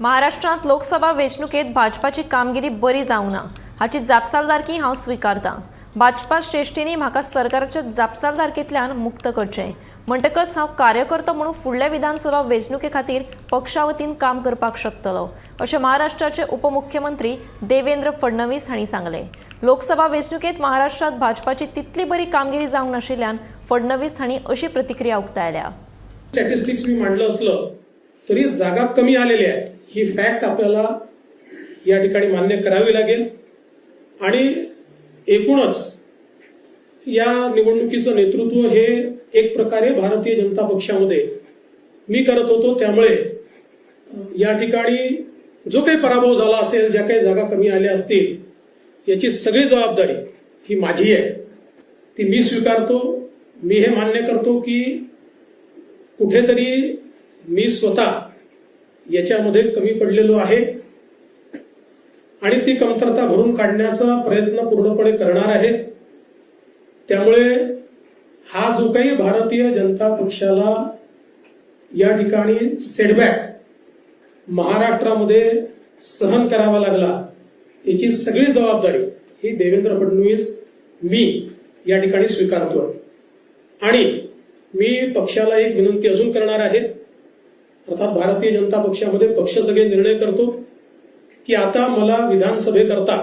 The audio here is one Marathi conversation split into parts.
महाराष्ट्रात लोकसभा वेंचणुकेत भाजपाची कामगिरी बरी जावना हाची जापसालदारकी हांव स्वीकारतां। भाजपा श्रेष्ठींनी म्हाका सरकाराच्या जापसालदारकेंतल्यान मुक्त करचें म्हणटकच हांव कार्यकर्तो म्हणून फुडल्या विधानसभा वेंचणुके खातीर पक्षा वतीन काम करपाक शकतलो अशें महाराष्ट्राचे उपमुख्यमंत्री देवेंद्र फडणवीस हांणी सांगलें। लोकसभा वेंचणुकेत महाराष्ट्रात भाजपाची तितली बरी कामगिरी जावंक नाशिल्ल्यान फडणवीस हांणी अशी प्रतिक्रिया उक्तायल्या। स्टॅटिस्टिक्स मी मांडलं असलं तरी जागा कमी आलेल्या आहेत ही फॅक्ट आपल्याला या ठिकाणी मान्य करावी लागेल आणि एकूणच या निवडणुकीचं नेतृत्व हे एक प्रकारे भारतीय जनता पक्षामध्ये मी करत होतो। त्यामुळे या ठिकाणी जो काही पराभव झाला असेल, ज्या काही जागा कमी आल्या असतील, याची सगळी जबाबदारी ही माझी आहे, ती मी स्वीकारतो। मी हे मान्य करतो की कुठेतरी मी स्वतः याच्यामध्ये कमी पडलेलो आहे आणि ती कमतरता भरून काढण्याचा प्रयत्न पूर्णपणे करणार आहे। त्यामुळे हा जो काही भारतीय जनता पक्षाला या ठिकाणी सेटबॅक महाराष्ट्रामध्ये सहन करावा लागला, याची सगळी जबाबदारी ही देवेंद्र फडणवीस मी या ठिकाणी स्वीकारतो। आणि मी पक्षाला एक विनंती अजून करणार आहे, अर्थात भारतीय जनता पक्षामध्ये पक्ष सगळे निर्णय करतो की आता मला विधानसभेकरता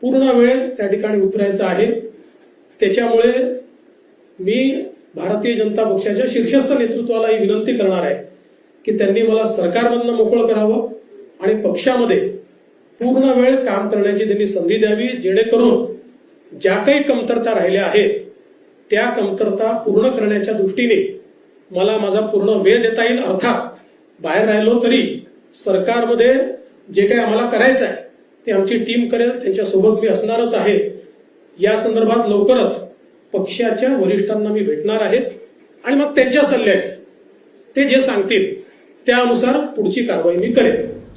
पूर्ण वेळ त्या ठिकाणी उतरायचा आहे। त्याच्यामुळे मी भारतीय जनता पक्षाच्या शीर्षस्थ नेतृत्वाला ही विनंती करणार आहे की त्यांनी मला सरकारमधनं मोकळं करावं आणि पक्षामध्ये पूर्ण वेळ काम करण्याची त्यांनी संधी द्यावी, जेणेकरून ज्या काही कमतरता राहिल्या आहेत त्या कमतरता पूर्ण करण्याच्या दृष्टीने मला माझा पूर्ण वेळ देता येईल। अर्थात बाहेर राहिलो तरी सरकारमध्ये जे काही आम्हाला करायचं आहे ते आमची टीम करेल, त्यांच्यासोबत मी असणारच आहे। या संदर्भात लवकरच पक्षाच्या वरिष्ठांना मी भेटणार आहे आणि मग त्यांच्या सल्ल्याने ते जे सांगतील त्यानुसार पुढची कारवाई मी करेन।